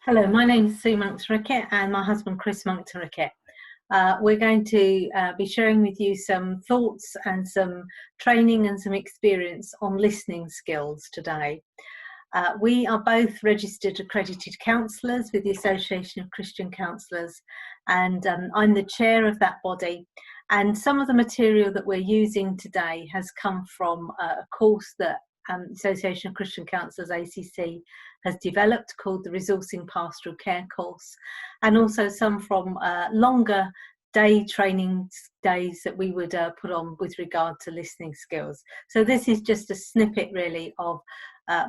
Hello, my name is Sue Monks-Rickett and my husband Chris Monks-Rickett. We're going to be sharing with you some thoughts and some training and some experience on listening skills today. We are both registered accredited counsellors with the Association of Christian Counsellors, and I'm the chair of that body. And some of the material that we're using today has come from a course that Association of Christian Counsellors, ACC, has developed called the Resourcing Pastoral Care course, and also some from longer day training days that we would put on with regard to listening skills. So this is just a snippet really of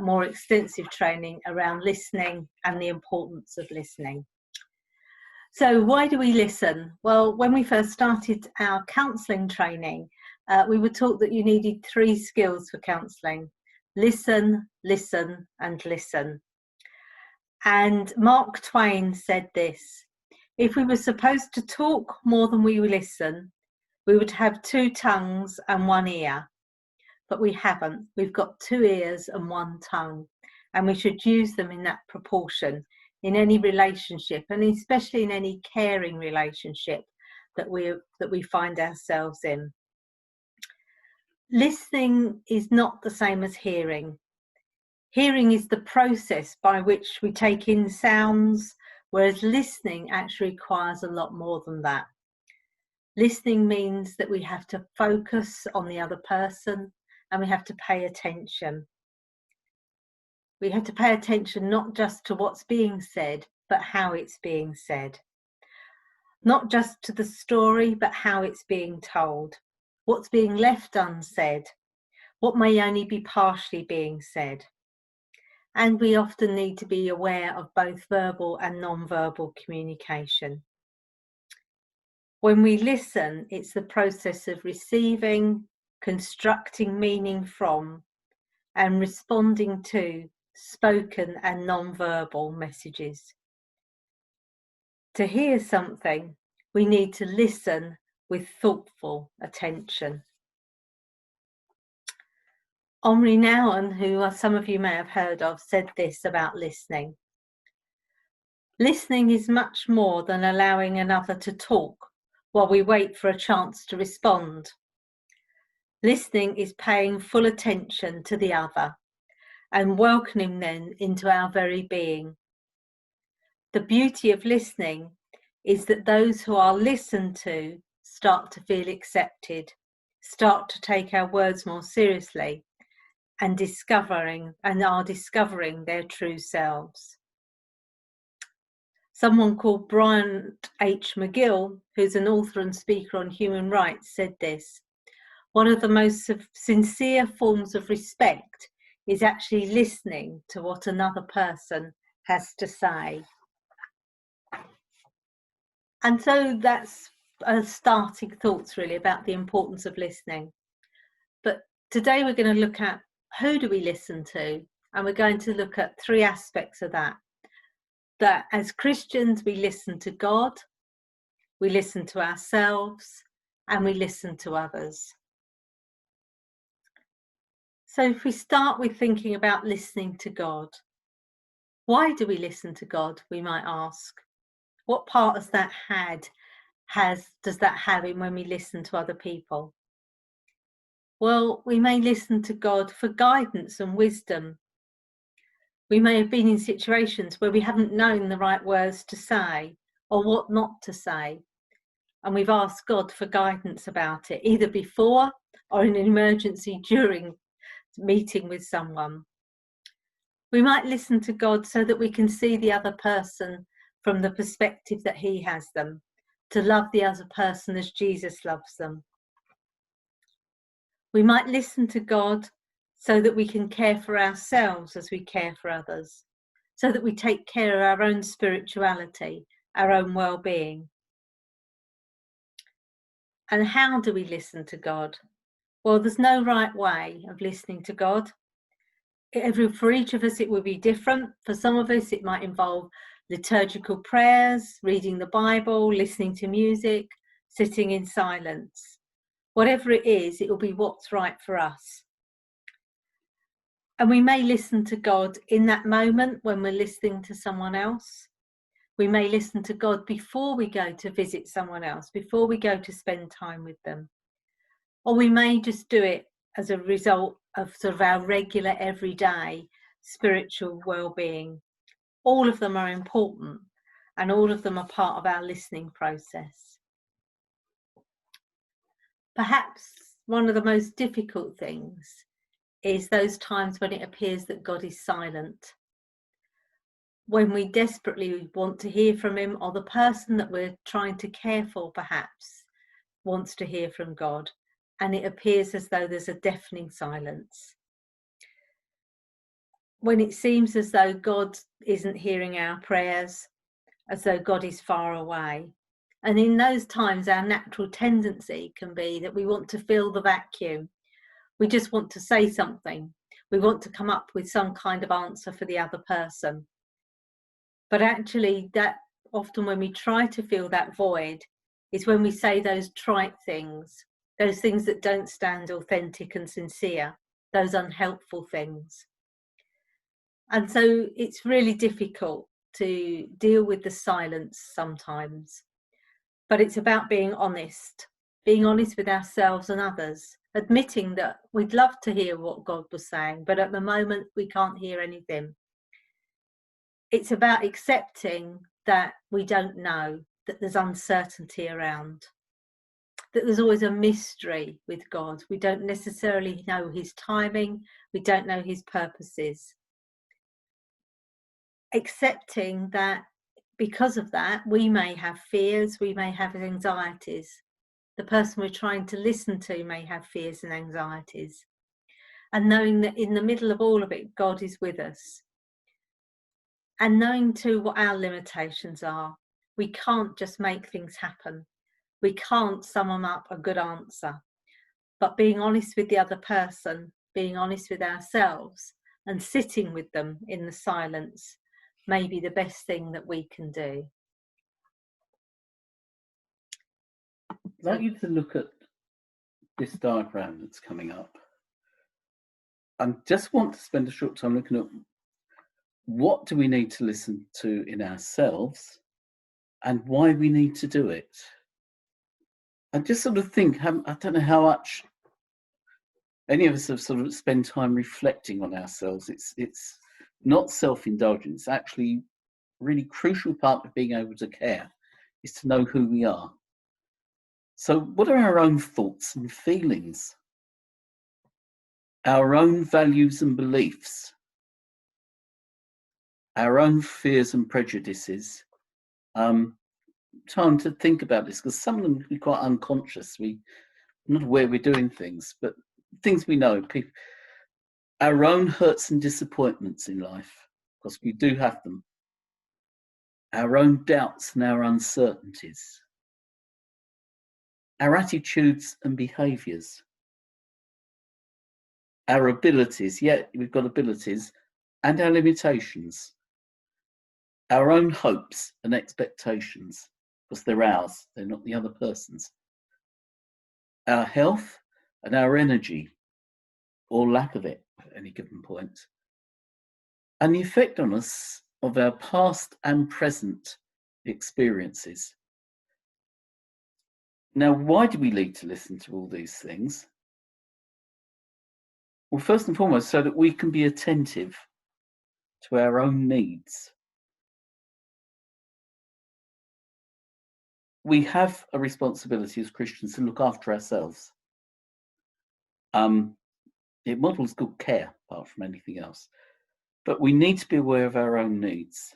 more extensive training around listening and the importance of listening. So why do we listen? Well, when we first started our counselling training, we were taught that you needed 3 skills for counselling: listen, listen, and listen. And Mark Twain said this: if we were supposed to talk more than we listen, we would have 2 tongues and 1 ear. But we haven't. We've got 2 ears and 1 tongue, and we should use them in that proportion in any relationship, and especially in any caring relationship that we find ourselves in. Listening is not the same as hearing. Hearing is the process by which we take in sounds, whereas listening actually requires a lot more than that. Listening means that we have to focus on the other person and we have to pay attention. We have to pay attention not just to what's being said, but how it's being said. Not just to the story, but how it's being told. What's being left unsaid. What may only be partially being said. And we often need to be aware of both verbal and non-verbal communication. When we listen, it's the process of receiving, constructing meaning from, and responding to spoken and non-verbal messages. To hear something, we need to listen with thoughtful attention. Henri Nouwen, who some of you may have heard of, said this about listening: listening is much more than allowing another to talk while we wait for a chance to respond. Listening is paying full attention to the other and welcoming them into our very being. The beauty of listening is that those who are listened to start to feel accepted, start to take our words more seriously, and are discovering their true selves. Someone called Brian H. McGill, who's an author and speaker on human rights, said this: one of the most sincere forms of respect is actually listening to what another person has to say. And so that's starting thoughts really about the importance of listening. But today we're going to look at who do we listen to, and we're going to look at 3 aspects of that. That as Christians we listen to God, we listen to ourselves, and we listen to others. So if we start with thinking about listening to God, why do we listen to God, we might ask? What part does that have in when we listen to other people? Well, we may listen to God for guidance and wisdom. We may have been in situations where we haven't known the right words to say or what not to say, and we've asked God for guidance about it, either before or in an emergency during meeting with someone. We might listen to God so that we can see the other person from the perspective that He has them, to love the other person as Jesus loves them. We might listen to God so that we can care for ourselves as we care for others, so that we take care of our own spirituality, our own well-being. And how do we listen to God? Well, there's no right way of listening to God. For each of us it will be different. For some of us it might involve liturgical prayers, reading the Bible, listening to music, sitting in silence. Whatever it is, it will be what's right for us. And we may listen to God in that moment when we're listening to someone else. We may listen to God before we go to visit someone else, before we go to spend time with them. Or we may just do it as a result of sort of our regular, everyday spiritual well-being. All of them are important, and all of them are part of our listening process. Perhaps one of the most difficult things is those times when it appears that God is silent. When we desperately want to hear from him, or the person that we're trying to care for perhaps wants to hear from God, and it appears as though there's a deafening silence. When it seems as though God isn't hearing our prayers, as though God is far away. And in those times, our natural tendency can be that we want to fill the vacuum. We just want to say something. We want to come up with some kind of answer for the other person. But actually, that often when we try to fill that void is when we say those trite things, those things that don't stand authentic and sincere, those unhelpful things. And so it's really difficult to deal with the silence sometimes. But it's about being honest with ourselves and others, admitting that we'd love to hear what God was saying, but at the moment we can't hear anything. It's about accepting that we don't know, that there's uncertainty around, that there's always a mystery with God. We don't necessarily know his timing, we don't know his purposes. Accepting that because of that, we may have fears, we may have anxieties. The person we're trying to listen to may have fears and anxieties. And knowing that in the middle of all of it, God is with us. And knowing too what our limitations are. We can't just make things happen. We can't sum up a good answer. But being honest with the other person, being honest with ourselves, and sitting with them in the silence may be the best thing that we can do. I'd like you to look at this diagram that's coming up. I just want to spend a short time looking at what do we need to listen to in ourselves and why we need to do it. I just sort of think, I don't know how much any of us have sort of spent time reflecting on ourselves. It's not self-indulgence. It's actually a really crucial part of being able to care is to know who we are. So what are our own thoughts and feelings? Our own values and beliefs? Our own fears and prejudices? Time to think about this because some of them can be quite unconscious. We're not aware we're doing things, but things we know. People, our own hurts and disappointments in life, because we do have them. Our own doubts and our uncertainties. Our attitudes and behaviours. Our abilities, we've got abilities, and our limitations. Our own hopes and expectations, because they're ours, they're not the other person's. Our health and our energy, or lack of it at any given point. And the effect on us of our past and present experiences. Now, why do we need to listen to all these things? Well, first and foremost, so that we can be attentive to our own needs. We have a responsibility as Christians to look after ourselves. It models good care, apart from anything else. But we need to be aware of our own needs.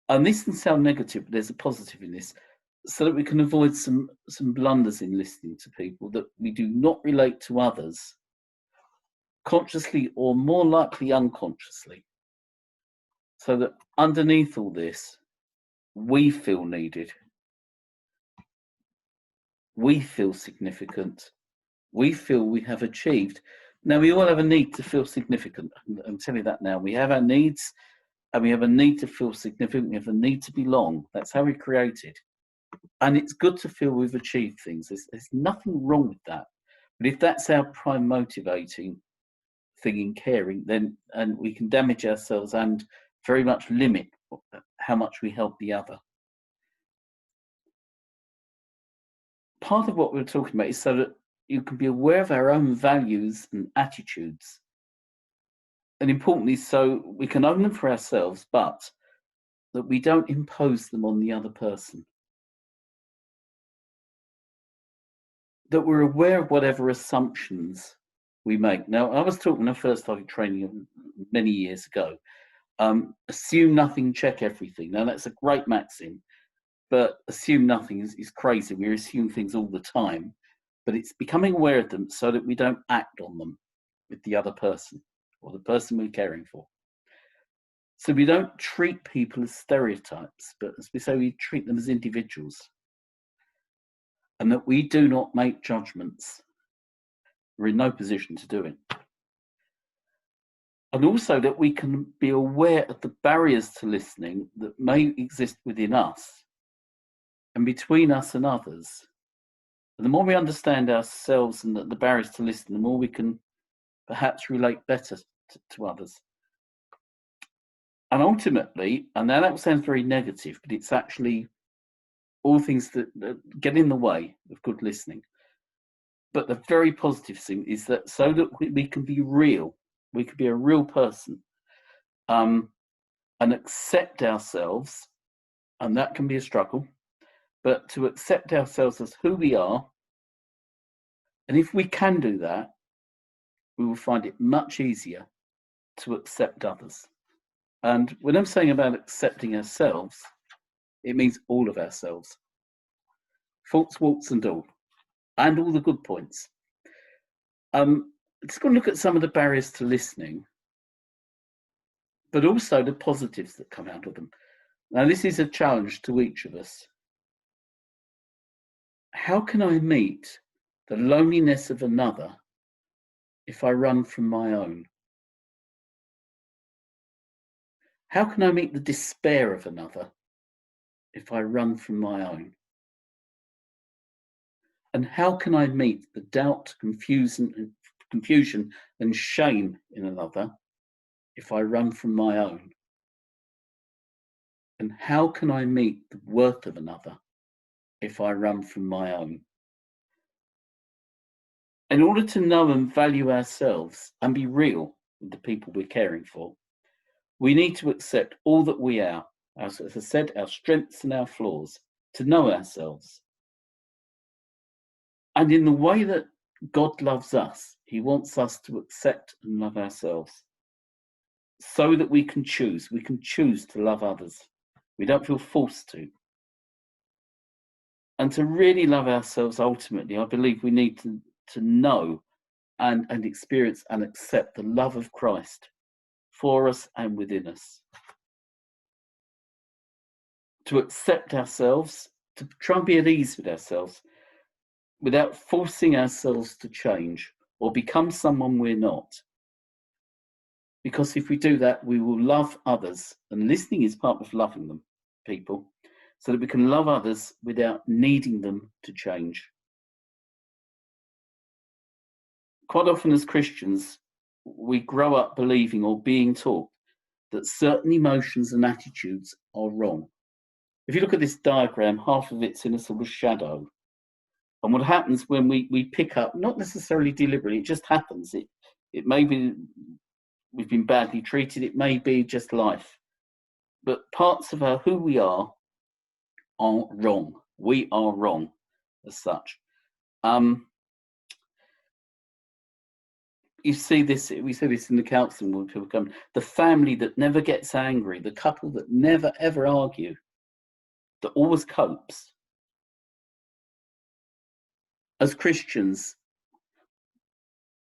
And this can sound negative, but there's a positive in this, so that we can avoid some blunders in listening to people, that we do not relate to others consciously or more likely unconsciously. So that underneath all this, we feel needed. We feel significant. We feel we have achieved. Now, we all have a need to feel significant. I'm telling you that now. We have our needs, and we have a need to feel significant. We have a need to belong. That's how we're created. And it's good to feel we've achieved things. There's nothing wrong with that. But if that's our prime motivating thing in caring, then and we can damage ourselves and very much limit how much we help the other. Part of what we're talking about is so that you can be aware of our own values and attitudes. And importantly, so we can own them for ourselves, but that we don't impose them on the other person. That we're aware of whatever assumptions we make. Now, I was taught when I first started training many years ago, assume nothing, check everything. Now, that's a great maxim, but assume nothing is crazy. We assume things all the time, but it's becoming aware of them so that we don't act on them with the other person or the person we're caring for. So we don't treat people as stereotypes, but as we say, we treat them as individuals. And that we do not make judgments. We're in no position to do it. And also that we can be aware of the barriers to listening that may exist within us and between us and others. And the more we understand ourselves and the barriers to listen, the more we can perhaps relate better to others. And ultimately, and now that sounds very negative, but it's actually all things that get in the way of good listening. But the very positive thing is that so that we can be real, we can be a real person, and accept ourselves, and that can be a struggle, but to accept ourselves as who we are. And if we can do that, we will find it much easier to accept others. And when I'm saying about accepting ourselves, it means all of ourselves. Faults, warts, and all the good points. Just going to look at some of the barriers to listening, but also the positives that come out of them. Now, this is a challenge to each of us. How can I meet the loneliness of another if I run from my own? How can I meet the despair of another if I run from my own? And how can I meet the doubt, confusion, and shame in another if I run from my own? And how can I meet the worth of another if I run from my own? In order to know and value ourselves and be real with the people we're caring for, we need to accept all that we are, as I said, our strengths and our flaws, to know ourselves. And in the way that God loves us, he wants us to accept and love ourselves so that we can choose to love others. We don't feel forced to. And to really love ourselves, ultimately, I believe we need to know and experience and accept the love of Christ for us and within us. To accept ourselves, to try and be at ease with ourselves without forcing ourselves to change or become someone we're not. Because if we do that, we will love others, and listening is part of loving them, people, so that we can love others without needing them to change. Quite often as Christians, we grow up believing or being taught that certain emotions and attitudes are wrong. If you look at this diagram, half of it's in a sort of shadow. And what happens when we pick up, not necessarily deliberately, it just happens. It may be we've been badly treated, it may be just life. But parts of who we are wrong. We are wrong as such. You see this, we see this in the counselling when people come, the family that never gets angry, the couple that never ever argue, that always copes. As Christians,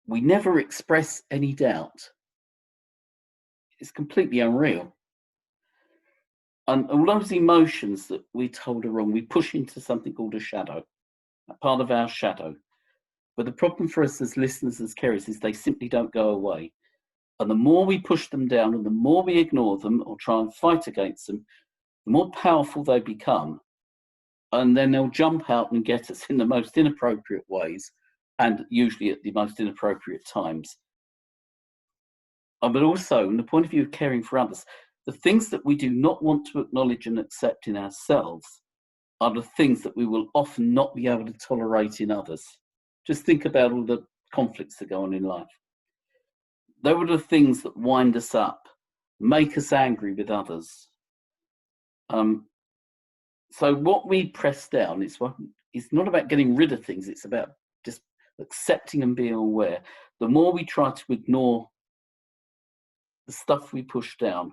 we never express any doubt. It's completely unreal. And all those emotions that we're told are wrong, we push into something called a shadow, a part of our shadow. But the problem for us as listeners, as carers, is they simply don't go away. And the more we push them down and the more we ignore them or try and fight against them, the more powerful they become. And then they'll jump out and get us in the most inappropriate ways, and usually at the most inappropriate times. But also, from the point of view of caring for others, the things that we do not want to acknowledge and accept in ourselves are the things that we will often not be able to tolerate in others. Just think about all the conflicts that go on in life. Those are the things that wind us up, make us angry with others. So what we press down is it's not about getting rid of things, it's about just accepting and being aware. The more we try to ignore the stuff we push down,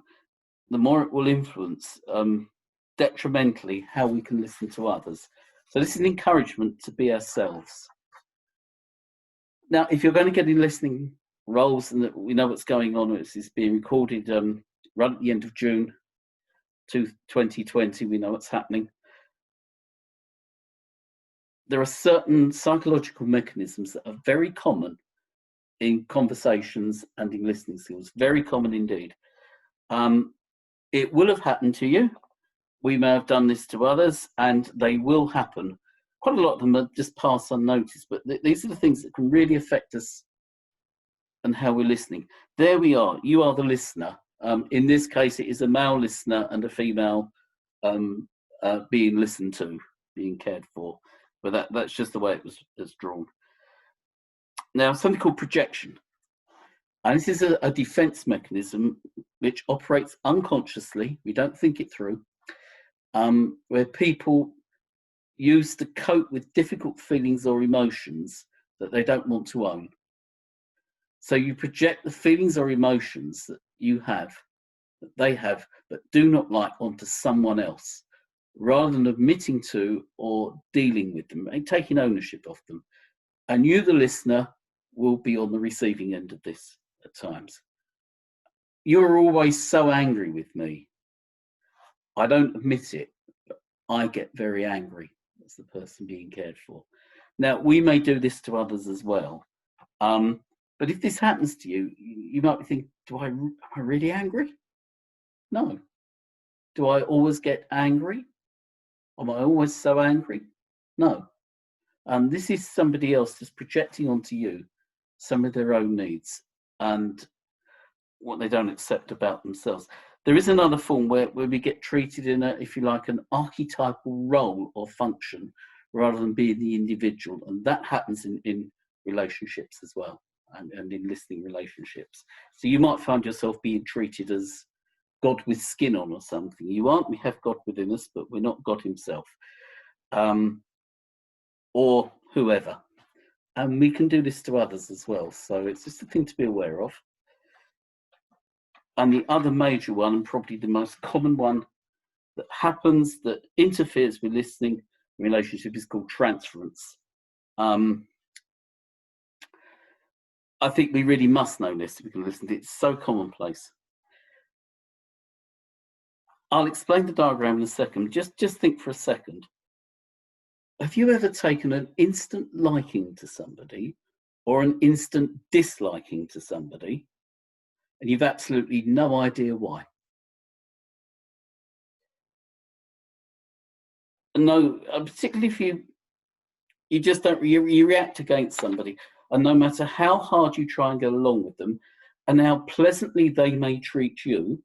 the more it will influence detrimentally how we can listen to others. So this is an encouragement to be ourselves. Now, if you're going to get in listening roles, and that we know what's going on, it's being recorded right at the end of June 2020, we know what's happening. There are certain psychological mechanisms that are very common in conversations and in listening skills, very common indeed. It will have happened to you. We may have done this to others, and they will happen. Quite a lot of them are just pass unnoticed, but these are the things that can really affect us and how we're listening. There we are. You are the listener. In this case, it is a male listener and a female being listened to, being cared for. But that's just the way it was drawn. Now, something called projection. And this is a defense mechanism which operates unconsciously. We don't think it through. Where people use to cope with difficult feelings or emotions that they don't want to own. So you project the feelings or emotions that you have, that they have, but do not like onto someone else, rather than admitting to or dealing with them and taking ownership of them. And you, the listener, will be on the receiving end of this at times. You're always so angry with me. I don't admit it, but I get very angry as the person being cared for. Now, we may do this to others as well. But if this happens to you, you might think, am I really angry? No. Do I always get angry? Am I always so angry? No. This is somebody else just projecting onto you some of their own needs and what they don't accept about themselves. There is another form where we get treated in if you like, an archetypal role or function rather than being the individual. And that happens in relationships as well, and in listening relationships. So you might find yourself being treated as God with skin on or something. You aren't. We have God within us, but we're not God himself. Or whoever. And we can do this to others as well. So it's just a thing to be aware of. And the other major one, and probably the most common one that happens, that interferes with listening relationship, is called transference. I think we really must know this if we can listen to it. It's so commonplace. I'll explain the diagram in a second. Just think for a second. Have you ever taken an instant liking to somebody or an instant disliking to somebody, and you've absolutely no idea why? No, particularly if you just don't, you react against somebody, and no matter how hard you try and get along with them and how pleasantly they may treat you,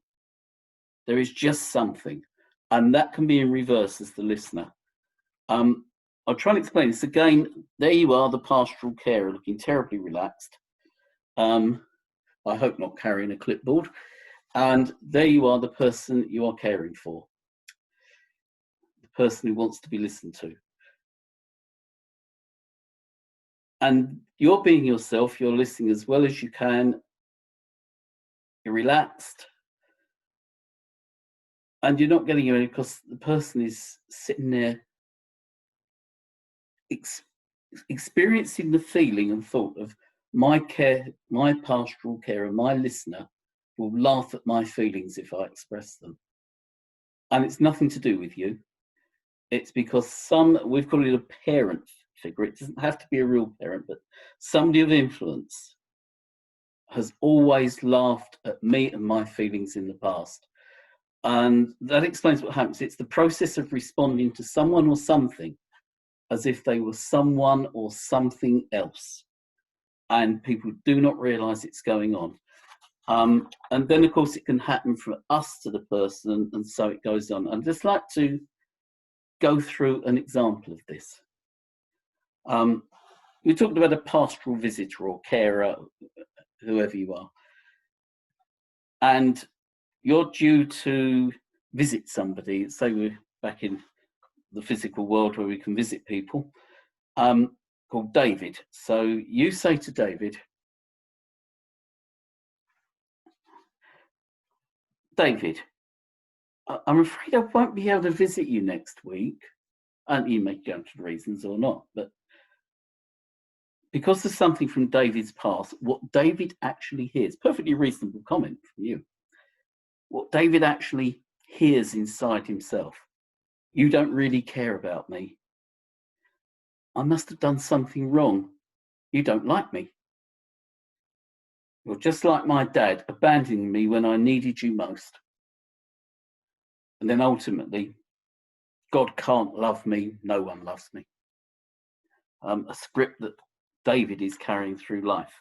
there is just something, and that can be in reverse as the listener. I'll try and explain this again. There you are, the pastoral carer, looking terribly relaxed. I hope not carrying a clipboard. And there you are, the person you are caring for, the person who wants to be listened to. And you're being yourself, you're listening as well as you can, you're relaxed, and you're not getting anywhere because the person is sitting there experiencing the feeling and thought of my pastoral carer, my listener will laugh at my feelings if I express them. And it's nothing to do with you. It's because we've called it a parent figure. It doesn't have to be a real parent, but somebody of influence has always laughed at me and my feelings in the past. And that explains what happens. It's the process of responding to someone or something as if they were someone or something else. And people do not realize it's going on. And then, of course, it can happen from us to the person, and so it goes on. I'd just like to go through an example of this. We talked about a pastoral visitor or carer, whoever you are, and you're due to visit somebody. Say we're back in the physical world where we can visit people, called David. So you say to David, David, I'm afraid I won't be able to visit you next week. And you may go into the reasons or not, but because there's something from David's past, what David actually hears, perfectly reasonable comment from you, what David actually hears inside himself, you don't really care about me. I must have done something wrong. You don't like me. You're just like my dad, abandoning me when I needed you most. And then ultimately, God can't love me, no one loves me. A script that David is carrying through life.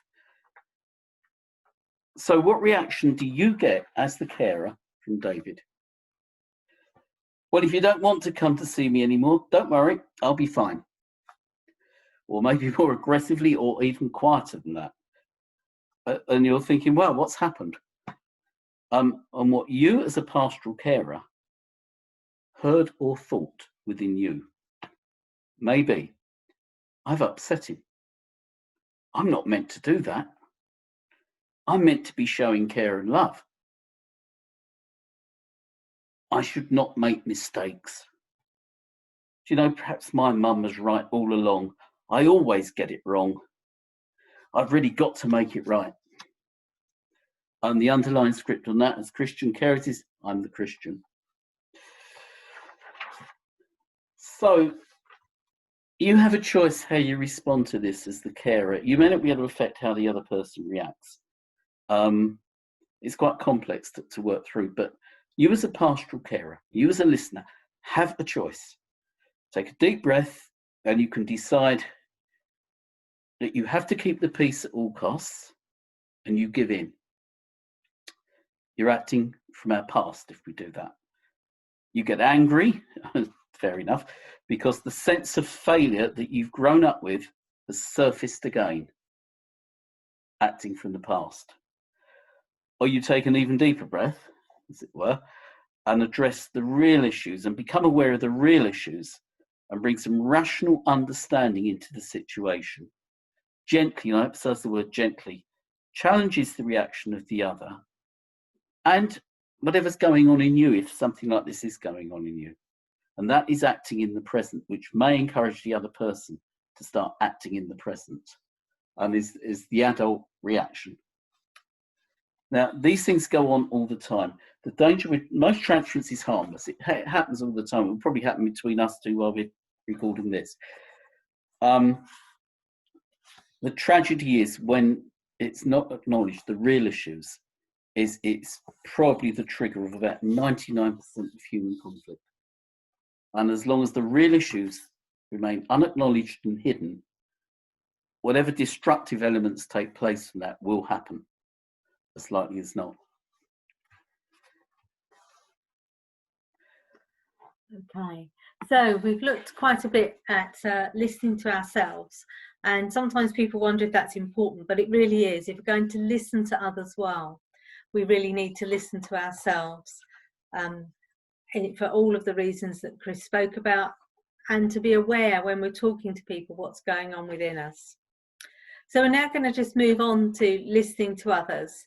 So what reaction do you get as the carer from David? Well, if you don't want to come to see me anymore, don't worry, I'll be fine. Or maybe more aggressively or even quieter than that. And you're thinking, well, what's happened? And what you as a pastoral carer heard or thought within you, maybe, I've upset him. I'm not meant to do that. I'm meant to be showing care and love. I should not make mistakes. Do you know, perhaps my mum was right all along. I always get it wrong. I've really got to make it right. And the underlying script on that as Christian carers is, I'm the Christian. So you have a choice how you respond to this as the carer. You may not be able to affect how the other person reacts. It's quite complex to work through, but you as a pastoral carer, you as a listener, have a choice. Take a deep breath and you can decide that you have to keep the peace at all costs and you give in. You're acting from our past if we do that. You get angry, fair enough, because the sense of failure that you've grown up with has surfaced again, acting from the past. Or you take an even deeper breath, as it were, and address the real issues and become aware of the real issues and bring some rational understanding into the situation. Gently, and I emphasize the word gently, challenges the reaction of the other and whatever's going on in you, if something like this is going on in you. And that is acting in the present, which may encourage the other person to start acting in the present, and is the adult reaction. Now, these things go on all the time. The danger with most transference is harmless. It happens all the time. It will probably happen between us two while we're recording this. The tragedy is when it's not acknowledged, the real issues, it's probably the trigger of about 99% of human conflict. And as long as the real issues remain unacknowledged and hidden, whatever destructive elements take place from that will happen, as likely as not. Okay, so we've looked quite a bit at listening to ourselves, and sometimes people wonder if that's important, but it really is. If we're going to listen to others well, we really need to listen to ourselves for all of the reasons that Chris spoke about, and to be aware when we're talking to people what's going on within us. So we're now going to just move on to listening to others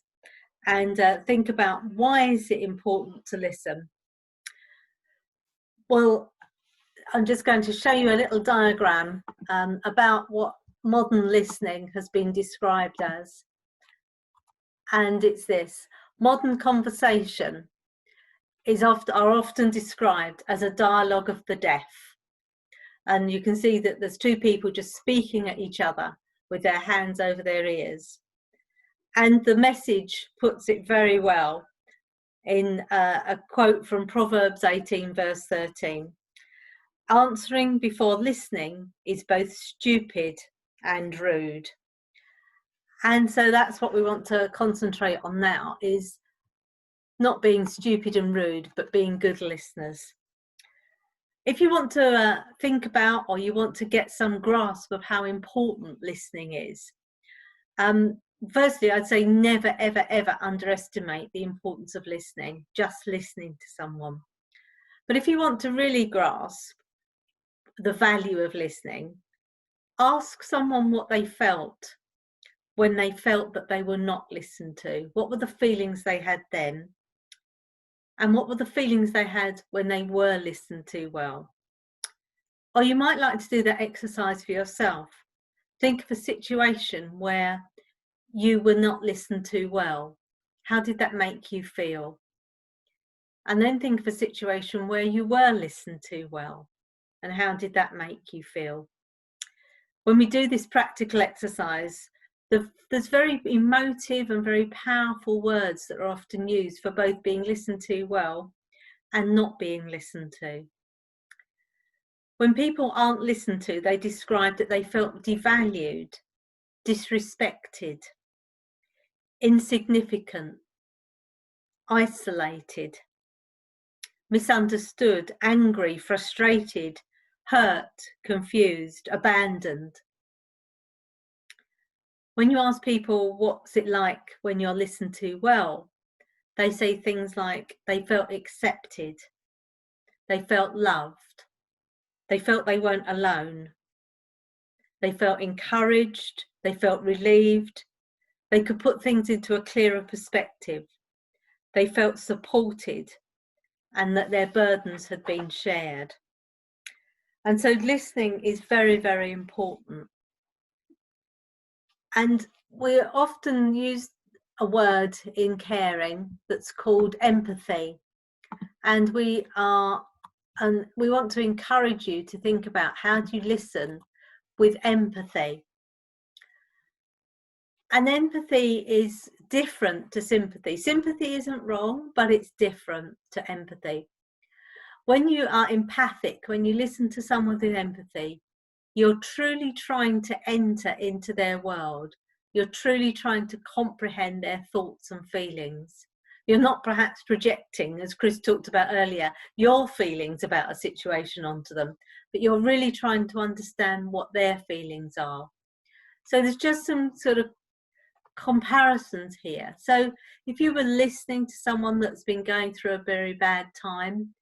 and think about, why is it important to listen? Well, I'm just going to show you a little diagram about what modern listening has been described as. And it's this: modern conversation are often described as a dialogue of the deaf. And you can see that there's two people just speaking at each other with their hands over their ears. And the message puts it very well in a quote from Proverbs 18 verse 13. Answering before listening is both stupid and rude. And so that's what we want to concentrate on now, is not being stupid and rude, but being good listeners. If you want to think about, or you want to get some grasp of how important listening is, firstly, I'd say never, ever, ever underestimate the importance of listening, just listening to someone. But if you want to really grasp the value of listening, ask someone what they felt when they felt that they were not listened to. What were the feelings they had then? And what were the feelings they had when they were listened to well? Or you might like to do that exercise for yourself. Think of a situation where you were not listened to well. How did that make you feel? And then think of a situation where you were listened to well. And how did that make you feel? When we do this practical exercise, there's very emotive and very powerful words that are often used for both being listened to well and not being listened to. When people aren't listened to, they describe that they felt devalued, disrespected, insignificant, isolated, misunderstood, angry, frustrated, hurt, confused, abandoned. When you ask people what's it like when you're listened to well, they say things like they felt accepted, they felt loved, they felt they weren't alone, they felt encouraged, they felt relieved, they could put things into a clearer perspective, they felt supported, and that their burdens had been shared. And so listening is very, very important. And we often use a word in caring that's called empathy. And we want to encourage you to think about, how do you listen with empathy? And empathy is different to sympathy. Sympathy isn't wrong, but it's different to empathy. When you are empathic, when you listen to someone with empathy, you're truly trying to enter into their world. You're truly trying to comprehend their thoughts and feelings. You're not perhaps projecting, as Chris talked about earlier, your feelings about a situation onto them, but you're really trying to understand what their feelings are. So there's just some sort of comparisons here. So if you were listening to someone that's been going through a very bad time,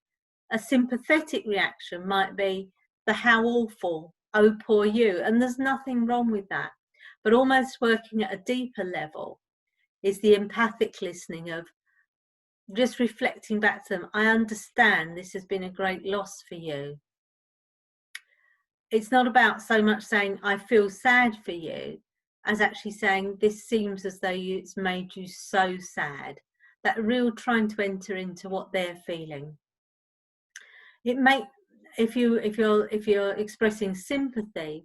a sympathetic reaction might be the how awful, oh poor you, and there's nothing wrong with that. But almost working at a deeper level is the empathic listening of just reflecting back to them, I understand this has been a great loss for you. It's not about so much saying I feel sad for you as actually saying this seems as though it's made you so sad. That real trying to enter into what they're feeling. It may, if you're expressing sympathy,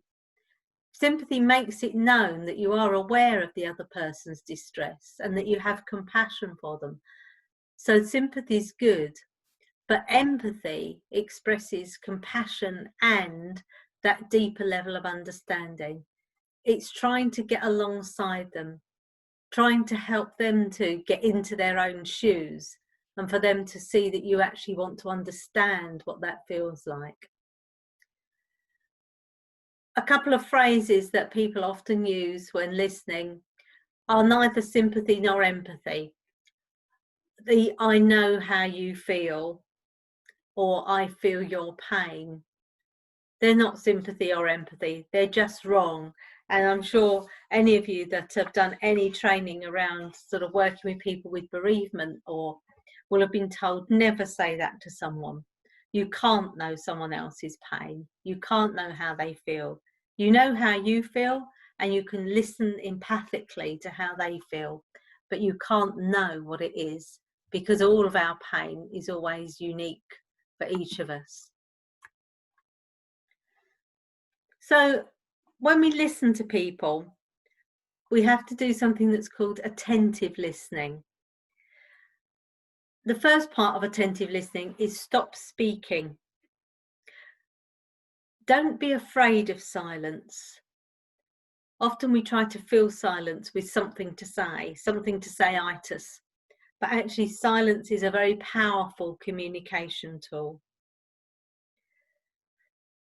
sympathy makes it known that you are aware of the other person's distress and that you have compassion for them. So sympathy is good, but empathy expresses compassion and that deeper level of understanding. It's trying to get alongside them, trying to help them to get into their own shoes and for them to see that you actually want to understand what that feels like. A couple of phrases that people often use when listening are neither sympathy nor empathy. The I know how you feel, or I feel your pain. They're not sympathy or empathy, they're just wrong. And I'm sure any of you that have done any training around sort of working with people with bereavement or will have been told, never say that to someone. You can't know someone else's pain. You can't know how they feel. You know how you feel and you can listen empathically to how they feel, but you can't know what it is because all of our pain is always unique for each of us. So when we listen to people, we have to do something that's called attentive listening. The first part of attentive listening is stop speaking. Don't be afraid of silence. Often we try to fill silence with something to say itis. But actually silence is a very powerful communication tool.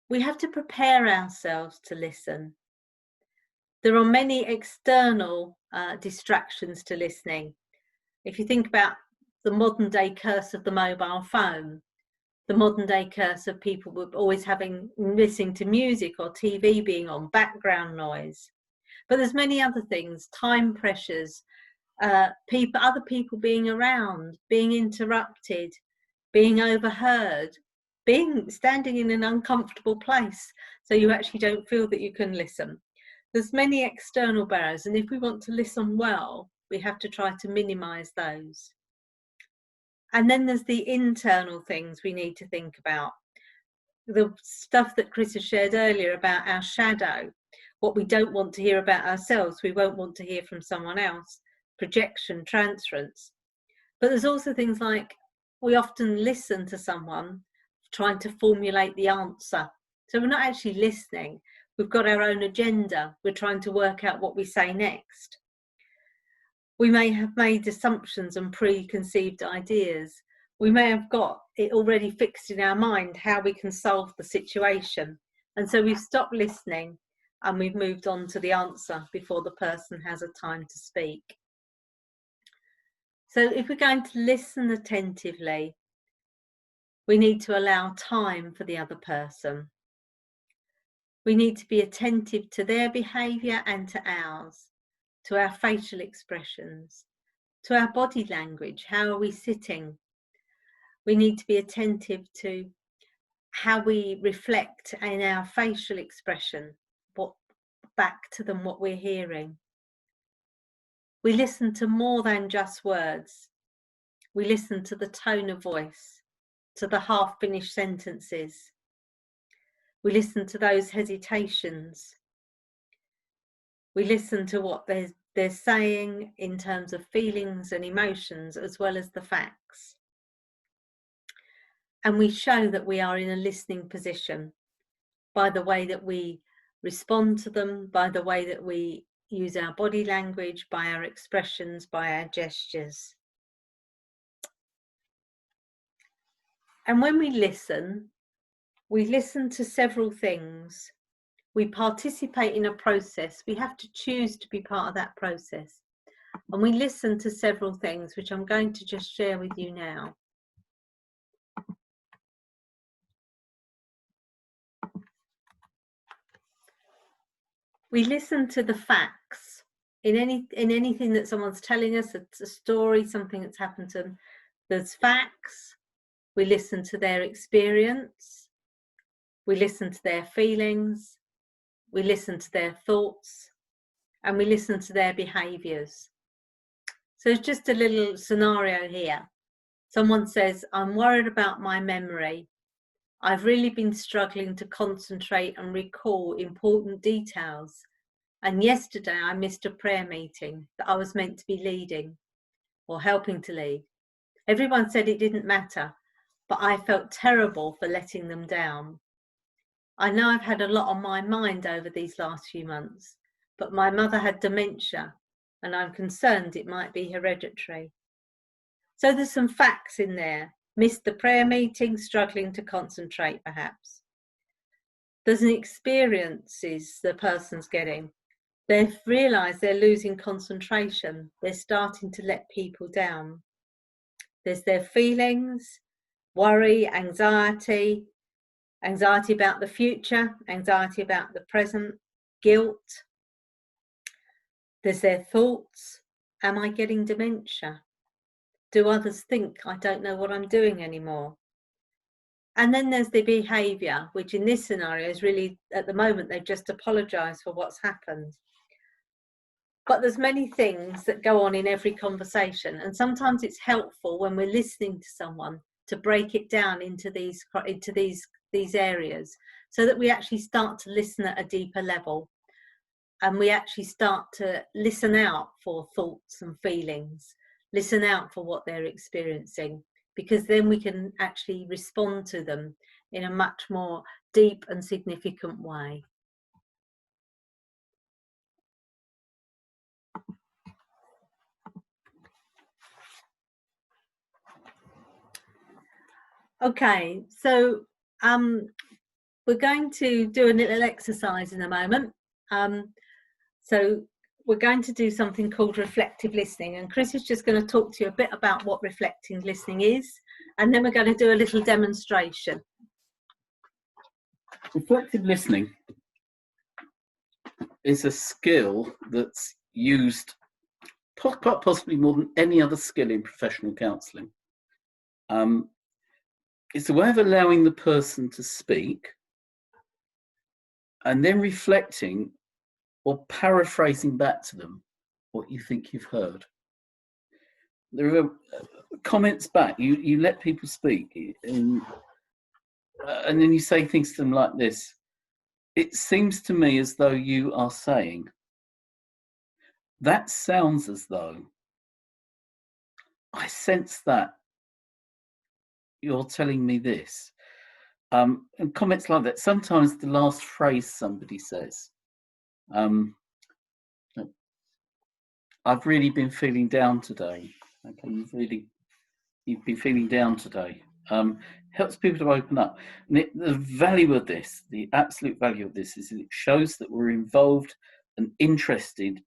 We have to prepare ourselves to listen. There are many external distractions to listening. If you think about the modern day curse of the mobile phone, the modern day curse of people always listening to music or TV being on, background noise. But there's many other things, time pressures, other people being around, being interrupted, being overheard, standing in an uncomfortable place so you actually don't feel that you can listen. There's many external barriers, and if we want to listen well, we have to try to minimize those. And then there's the internal things we need to think about. The stuff that Chris has shared earlier about our shadow, what we don't want to hear about ourselves, we won't want to hear from someone else, projection, transference. But there's also things like we often listen to someone trying to formulate the answer. So we're not actually listening. We've got our own agenda. We're trying to work out what we say next. We may have made assumptions and preconceived ideas. We may have got it already fixed in our mind how we can solve the situation. And so we've stopped listening and we've moved on to the answer before the person has a time to speak. So if we're going to listen attentively, we need to allow time for the other person. We need to be attentive to their behaviour and to ours, to our facial expressions, to our body language. How are we sitting? We need to be attentive to how we reflect in our facial expression, back to them what we're hearing. We listen to more than just words. We listen to the tone of voice, to the half-finished sentences. We listen to those hesitations. We listen to what they're saying in terms of feelings and emotions, as well as the facts. And we show that we are in a listening position by the way that we respond to them, by the way that we use our body language, by our expressions, by our gestures. And when we listen to several things. We participate in a process. We have to choose to be part of that process. And we listen to several things, which I'm going to just share with you now. We listen to the facts. In anything that someone's telling us, it's a story, something that's happened to them. There's facts. We listen to their experience. We listen to their feelings. We listen to their thoughts. And we listen to their behaviours. So it's just a little scenario here. Someone says, I'm worried about my memory. I've really been struggling to concentrate and recall important details. And yesterday I missed a prayer meeting that I was meant to be leading or helping to lead. Everyone said it didn't matter, but I felt terrible for letting them down. I know I've had a lot on my mind over these last few months, but my mother had dementia and I'm concerned it might be hereditary. So there's some facts in there. Missed the prayer meeting, struggling to concentrate perhaps. There's an experiences the person's getting. They've realised they're losing concentration. They're starting to let people down. There's their feelings, worry, anxiety about the future, anxiety about the present, guilt. There's their thoughts. Am I getting dementia? Do others think I don't know what I'm doing anymore? And then there's the behaviour, which in this scenario is really, at the moment, they've just apologised for what's happened. But there's many things that go on in every conversation. And sometimes it's helpful when we're listening to someone to break it down into these areas so that we actually start to listen at a deeper level. And we actually start to listen out for thoughts and feelings, listen out for what they're experiencing, because then we can actually respond to them in a much more deep and significant way. Okay, so we're going to do a little exercise in a moment. So we're going to do something called reflective listening, and Chris is just going to talk to you a bit about what reflective listening is, and then we're going to do a little demonstration. Reflective listening is a skill that's used quite possibly more than any other skill in professional counselling. It's a way of allowing the person to speak and then reflecting or paraphrasing back to them what you think you've heard. There are comments back. You let people speak, and then you say things to them like this. It seems to me as though you are saying, that sounds as though, I sense that you're telling me this. And comments like that. Sometimes the last phrase somebody says, I've really been feeling down today. Okay, you've been feeling down today. Helps people to open up. And the value of this, the absolute value of this, is that it shows that we're involved and interested,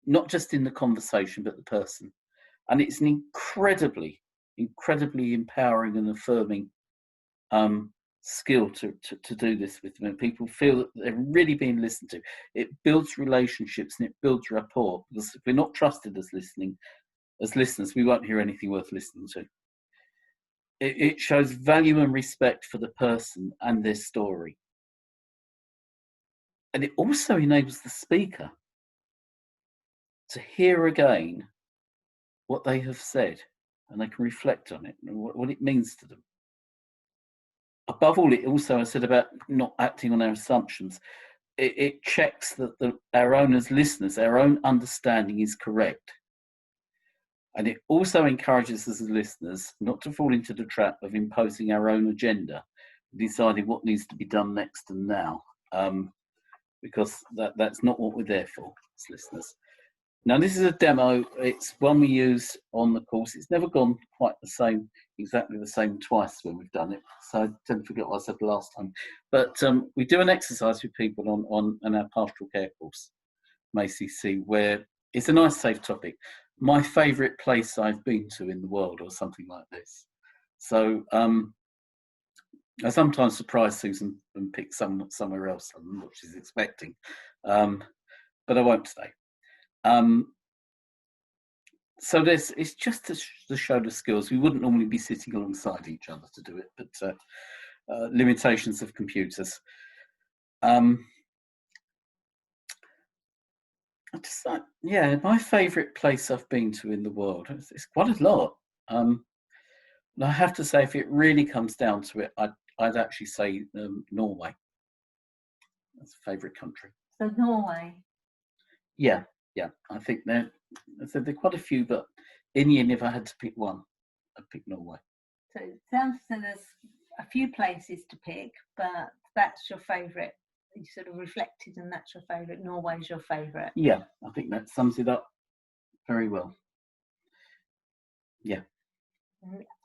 not just in the conversation, but the person. And it's an incredibly empowering and affirming skill to do this with them. And people feel that they're really being listened to. It builds relationships and it builds rapport, because if we're not trusted as listeners, we won't hear anything worth listening to. It shows value and respect for the person and their story. And it also enables the speaker to hear again what they have said, and they can reflect on it and what it means to them. Above all, it also, I said about not acting on our assumptions, it checks that our own as listeners, our own understanding is correct. And it also encourages us as listeners not to fall into the trap of imposing our own agenda, deciding what needs to be done next and now, because that's not what we're there for as listeners. Now, this is a demo. It's one we use on the course. It's never gone quite exactly the same twice when we've done it. So I didn't forget what I said last time. But we do an exercise with people on our pastoral care course, ACC, where it's a nice, safe topic. My favourite place I've been to in the world, or something like this. So I sometimes surprise Susan and pick somewhere else than what she's expecting, but I won't stay. So it's just to show the skills. We wouldn't normally be sitting alongside each other to do it, but limitations of computers. My favourite place I've been to in the world. It's quite a lot. And I have to say, if it really comes down to it, I'd actually say Norway. That's a favourite country. So Norway. Yeah. I think there are quite a few, but in the end, if I had to pick one, I'd pick Norway. So it sounds so there's a few places to pick, but that's your favourite. You sort of reflected, and that's your favourite. Norway's your favourite. Yeah, I think that sums it up very well. Yeah.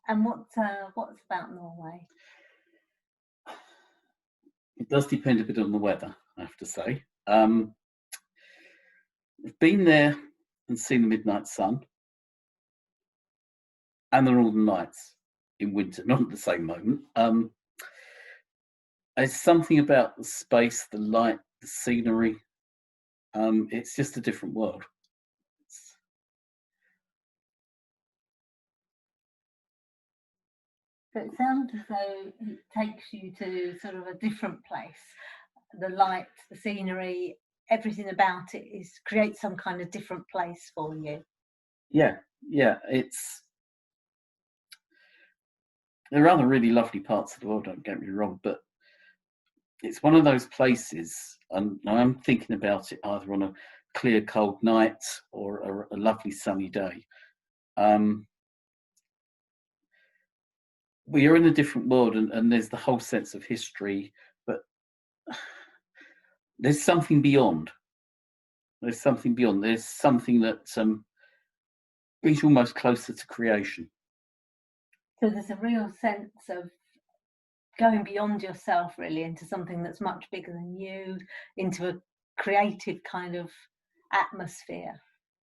And what's about Norway? It does depend a bit on the weather, I have to say. I've been there and seen the midnight sun and the northern lights in winter, not at the same moment. There's something about the space, the light, the scenery. It's just a different world. So it sounds as though it takes you to sort of a different place. The light, the scenery, everything about it creates some kind of different place for you. Yeah. There are other really lovely parts of the world, don't get me wrong, but it's one of those places, and I'm thinking about it either on a clear, cold night or a lovely sunny day. We are in a different world, and there's the whole sense of history, but there's something beyond. There's something that brings you almost closer to creation. So there's a real sense of going beyond yourself, really, into something that's much bigger than you, into a creative kind of atmosphere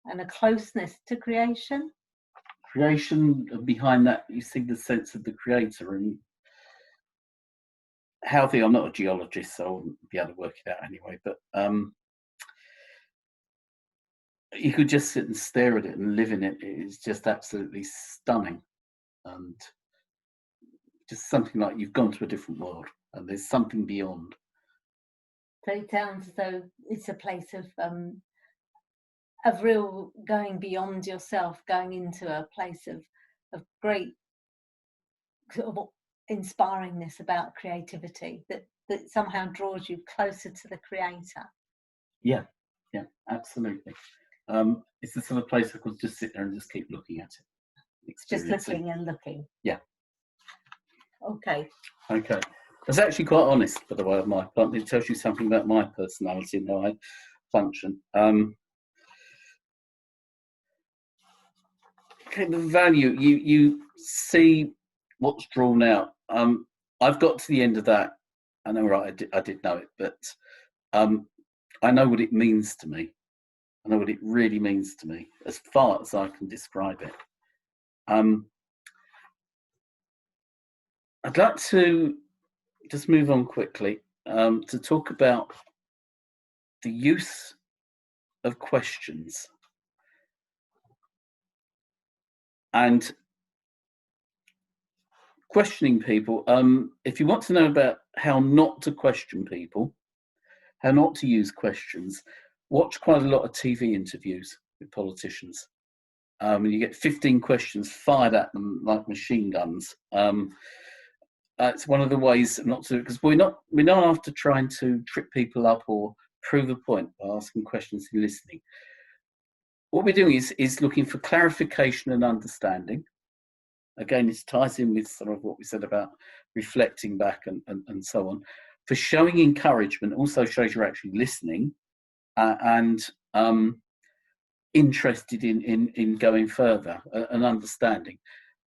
and a closeness to creation. Creation, behind that, you see the sense of the creator. And healthy, I'm not a geologist, so I wouldn't be able to work it out anyway, but you could just sit and stare at it and live in it. It's just absolutely stunning, and just something like you've gone to a different world and there's something beyond. So it sounds as though it's a place of real going beyond yourself, going into a place of great sort of inspiringness about creativity that somehow draws you closer to the creator. Yeah, absolutely. It's the sort of place I could just sit there and just keep looking at it. Just looking and looking. Yeah. Okay. That's actually quite honest, by the way, of my part. It tells you something about my personality and how I function. Okay, the value, you see what's drawn out. I've got to the end of that. I know, right, I did know it, but I know what it means to me. I know what it really means to me, as far as I can describe it. I'd like to just move on quickly to talk about the use of questions. And questioning people. If you want to know about how not to question people, how not to use questions, watch quite a lot of TV interviews with politicians. You get 15 questions fired at them like machine guns. It's one of the ways not to, because we're not after trying to trip people up or prove a point by asking questions and listening. What we're doing is looking for clarification and understanding. Again, this ties in with some of what we said about reflecting back and so on. For showing encouragement also shows you're actually listening and interested in going further and understanding.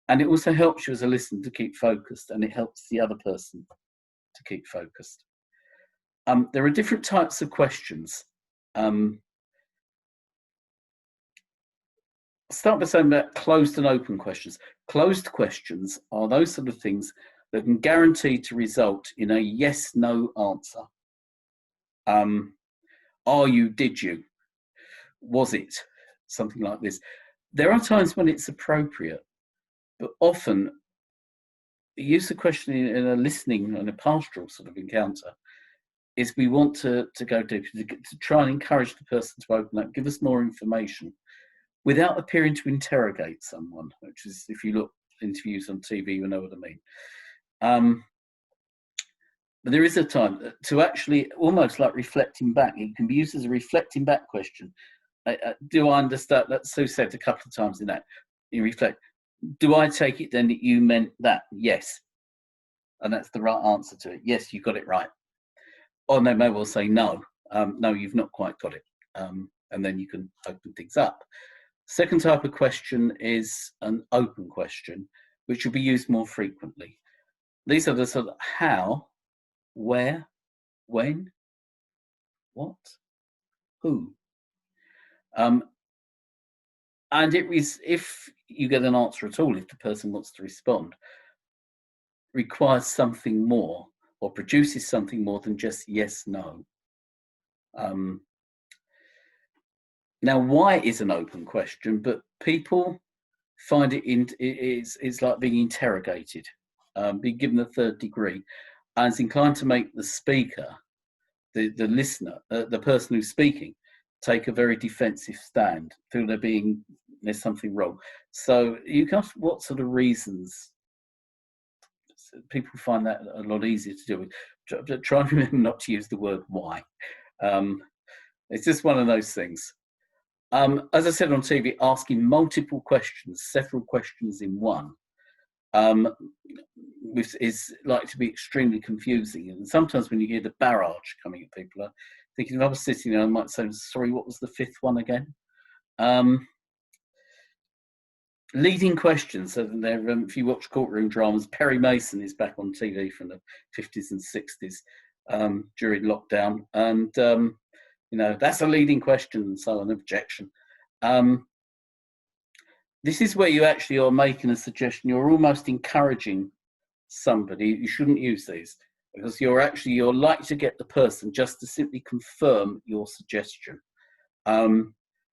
And it also helps you as a listener to keep focused, and it helps the other person to keep focused. There are different types of questions. Start by saying about closed and open questions. Closed questions are those sort of things that can guarantee to result in a yes/no answer. Are you? Did you? Was it? Something like this. There are times when it's appropriate, but often the use of questioning in a listening and a pastoral sort of encounter is we want to go deeper, to try and encourage the person to open up, give us more information, without appearing to interrogate someone, which is, if you look interviews on TV, you know what I mean. But there is a time to actually almost like reflecting back. It can be used as a reflecting back question. Do I understand? That's Sue said a couple of times in that. You reflect. Do I take it then that you meant that? Yes. And that's the right answer to it. Yes, you got it right. Or they may well say no. No, you've not quite got it. And then you can open things up. Second type of question is an open question, which will be used more frequently. These are the sort of how, where, when, what, who. And it is, if you get an answer at all, if the person wants to respond, requires something more or produces something more than just yes, no. Now, why is an open question, but people find it's like being interrogated, being given a third degree, and it's inclined to make the speaker, the listener, the person who's speaking, take a very defensive stand, feel there's something wrong. So you can ask what sort of reasons. People find that a lot easier to deal with. Try and remember not to use the word why. It's just one of those things. As I said on TV, asking multiple questions, several questions in one, is like to be extremely confusing. And sometimes when you hear the barrage coming at people, I'm thinking if I was sitting there, I might say, sorry, what was the fifth one again? leading questions. So if you watch courtroom dramas, Perry Mason is back on TV from the 50s and 60s during lockdown, and that's a leading question, and so an objection. This is where you actually are making a suggestion. You're almost encouraging somebody. You shouldn't use these, because you're likely to get the person just to simply confirm your suggestion,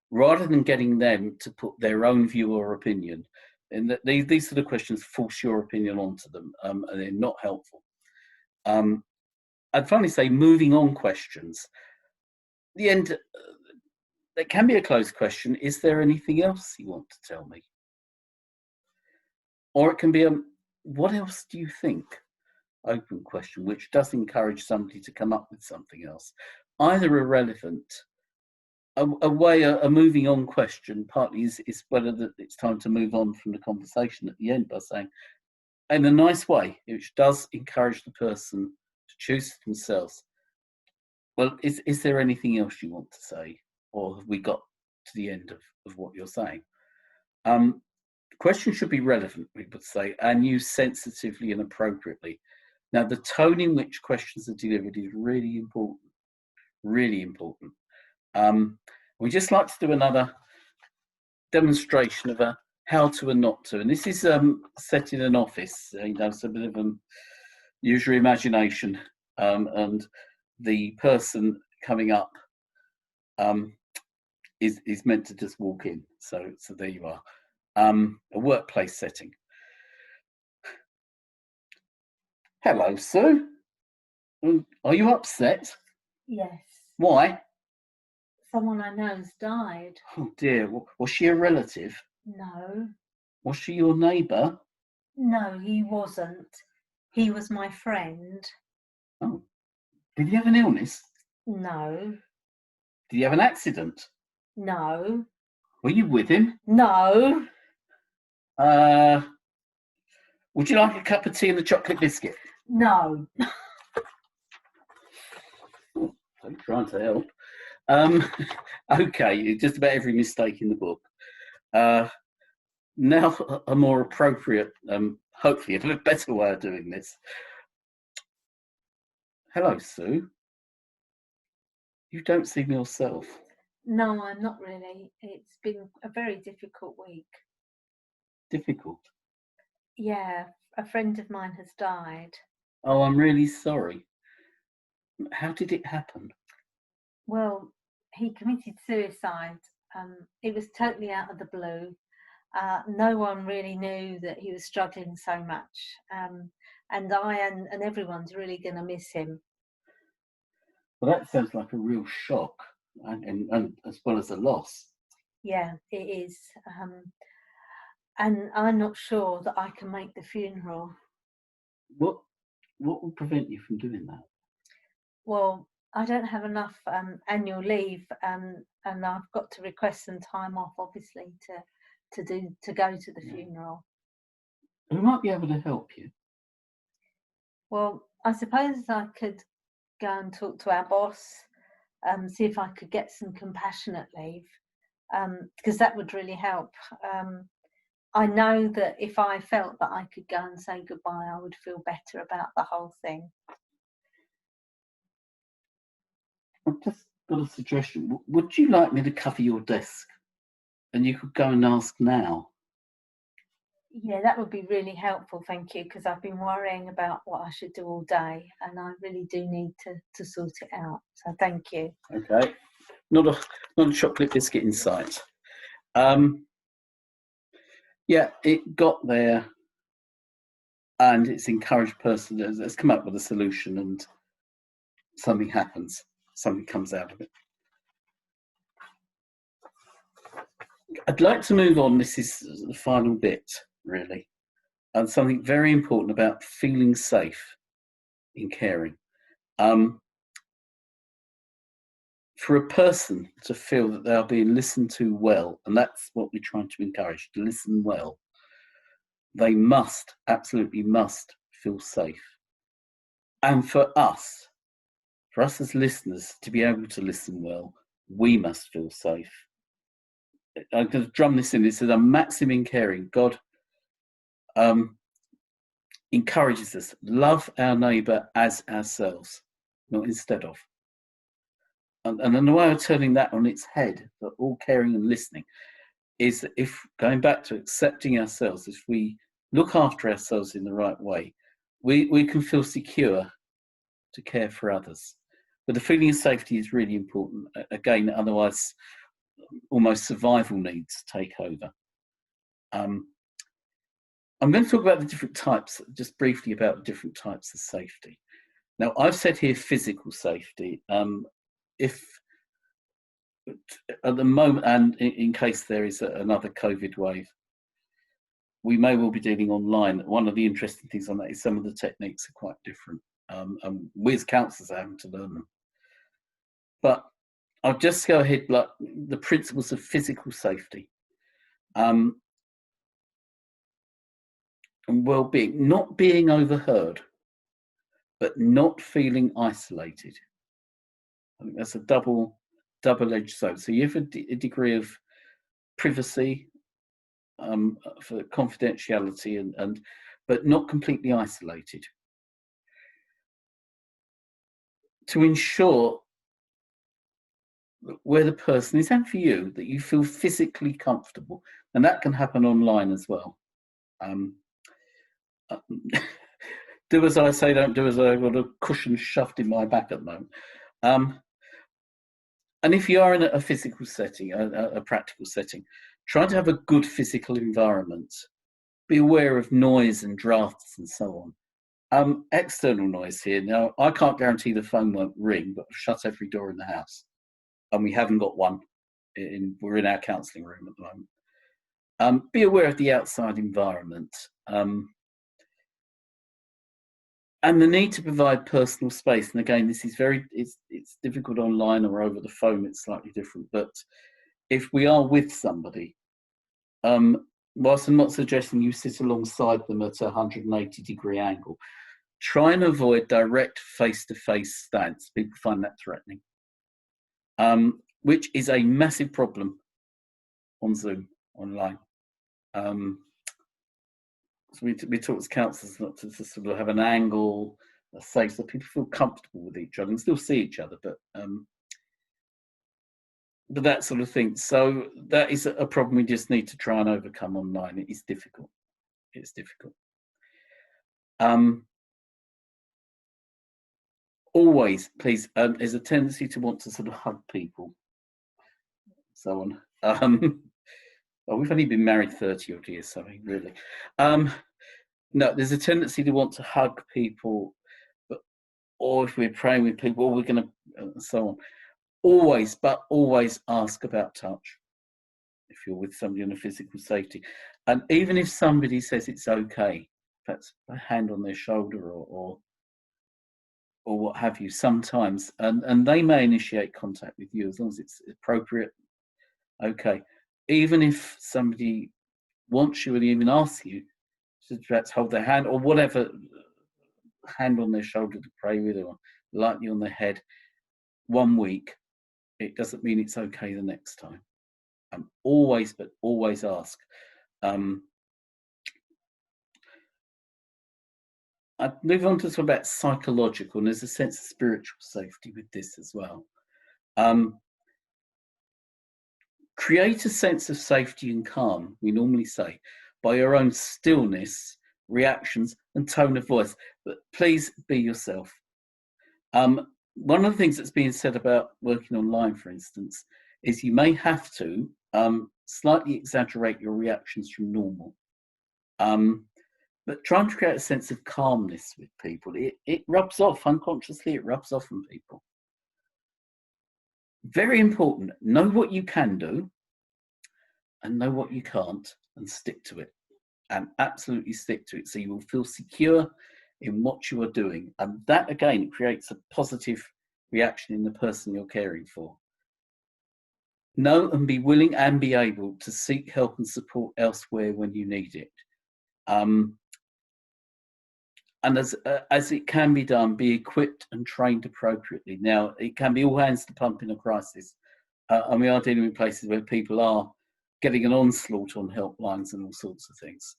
rather than getting them to put their own view or opinion. And these sort of questions force your opinion onto them, and they're not helpful. I'd finally say moving on questions. The end, that can be a closed question. Is there anything else you want to tell me? Or it can be what else do you think? Open question, which does encourage somebody to come up with something else. Either irrelevant, a moving on question partly is whether it's time to move on from the conversation at the end by saying, in a nice way, which does encourage the person to choose themselves. Well, is there anything else you want to say? Or have we got to the end of what you're saying? The question should be relevant, we would say, and used sensitively and appropriately. Now, the tone in which questions are delivered is really important, really important. We just like to do another demonstration of a how to and not to. And this is set in an office, so a bit of use your imagination, and the person coming up is meant to just walk in. So there you are. A workplace setting. Hello, Sue. Are you upset? Yes. Why? Someone I know's died. Oh dear. Was she a relative? No. Was she your neighbour? No, he wasn't. He was my friend. Oh. Did he have an illness? No. Did he have an accident? No. Were you with him? No. Would you like a cup of tea and a chocolate biscuit? No. I'm trying to help. Okay, just about every mistake in the book. Now a more appropriate, hopefully a better way of doing this. Hello, Sue. You don't seem yourself. No, I'm not really. It's been a very difficult week. Difficult? Yeah, a friend of mine has died. Oh, I'm really sorry. How did it happen? Well, he committed suicide. It was totally out of the blue. No one really knew that he was struggling so much. And I and everyone's really going to miss him. Well, that sounds like a real shock, and as well as a loss. Yeah, it is. And I'm not sure that I can make the funeral. What will prevent you from doing that? Well, I don't have enough annual leave, and I've got to request some time off, obviously, to go to the funeral. Who might be able to help you? Well, I suppose I could go and talk to our boss, see if I could get some compassionate leave, because that would really help. I know that if I felt that I could go and say goodbye, I would feel better about the whole thing. I've just got a suggestion. Would you like me to cover your desk? And you could go and ask now. Yeah, that would be really helpful, thank you, because I've been worrying about what I should do all day, and I really do need to sort it out. So thank you. Okay. Not a chocolate biscuit in sight. Yeah, it got there, and it's encouraged person has come up with a solution, and something happens. Something comes out of it. I'd like to move on. This is the final bit, really, and something very important about feeling safe in caring. For a person to feel that they are being listened to well, and that's what we're trying to encourage, to listen well, they absolutely must feel safe. And for us as listeners, to be able to listen well, we must feel safe. I'm going to drum this in. It says, "A maxim in caring. God encourages us, love our neighbour as ourselves, not instead of." And the way of turning that on its head, for all caring and listening, is that if, going back to accepting ourselves, if we look after ourselves in the right way, we can feel secure to care for others. But the feeling of safety is really important. Again, otherwise, almost survival needs take over. I'm going to talk about the different types, just briefly about the different types of safety. Now, I've said here physical safety. If at the moment, and in case there is another COVID wave, we may well be dealing online. One of the interesting things on that is some of the techniques are quite different. And we as counsellors are having to learn them. But I'll just go ahead, like the principles of physical safety and well-being, not being overheard, but not feeling isolated. I think that's a double-edged sword. So you have a degree of privacy, for confidentiality, and but not completely isolated. To ensure that where the person is, and for you, that you feel physically comfortable, and that can happen online as well. Do as I say, don't do as I've got a cushion shoved in my back at the moment. And if you are in a physical setting, a practical setting, try to have a good physical environment. Be aware of noise and drafts and so on. External noise here. Now, I can't guarantee the phone won't ring, but I've shut every door in the house. And we haven't got one. We're in our counselling room at the moment. Be aware of the outside environment. And the need to provide personal space. And again, this is it's difficult online or over the phone, it's slightly different. But if we are with somebody, whilst I'm not suggesting you sit alongside them at a 180-degree angle, try and avoid direct face-to-face stance. People find that threatening, which is a massive problem on Zoom, online. So we talk as counsellors not to sort of have an angle, a safe, so people feel comfortable with each other and still see each other, but that sort of thing. So that is a problem we just need to try and overcome online. It is difficult. It's difficult. Always, please, there's a tendency to want to sort of hug people, so on. Well, we've only been married 30 odd years, so really. No, there's a tendency to want to hug people, or if we're praying with people, or we're going to, and so on. Always ask about touch if you're with somebody on a physical safety. And even if somebody says it's okay, that's a hand on their shoulder or what have you, sometimes, and they may initiate contact with you as long as it's appropriate. Okay. Even if somebody wants you and even asks you to perhaps hold their hand or whatever, hand on their shoulder to pray with or lightly on their head, 1 week, it doesn't mean it's okay the next time. Always ask. I'd move on to talk about psychological, and there's a sense of spiritual safety with this as well. Create a sense of safety and calm, we normally say, by your own stillness, reactions, and tone of voice. But please be yourself. One of the things that's being said about working online, for instance, is you may have to slightly exaggerate your reactions from normal. But trying to create a sense of calmness with people, it rubs off unconsciously, it rubs off on people. Very important, know what you can do and know what you can't and stick to it, and absolutely stick to it so you will feel secure in what you are doing. And that again creates a positive reaction in the person you're caring for. Know and be willing and be able to seek help and support elsewhere when you need it. And as it can be done, be equipped and trained appropriately. Now, it can be all hands to pump in a crisis. And we are dealing with places where people are getting an onslaught on helplines and all sorts of things.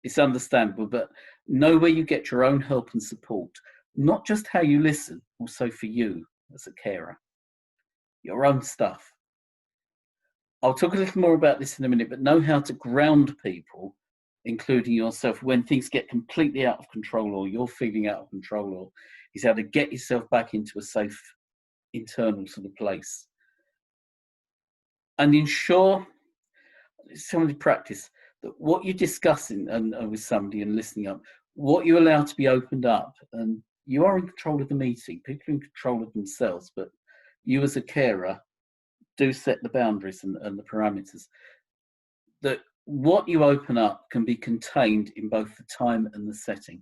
It's understandable, but know where you get your own help and support, not just how you listen, also for you as a carer, your own stuff. I'll talk a little more about this in a minute, but know how to ground people, including yourself, when things get completely out of control or you're feeling out of control, or is how to get yourself back into a safe internal sort of place. And ensure, somebody practice, that what you're discussing and with somebody and listening up, what you allow to be opened up, and you are in control of the meeting. People are in control of themselves, but you as a carer do set the boundaries and the parameters. That what you open up can be contained in both the time and the setting.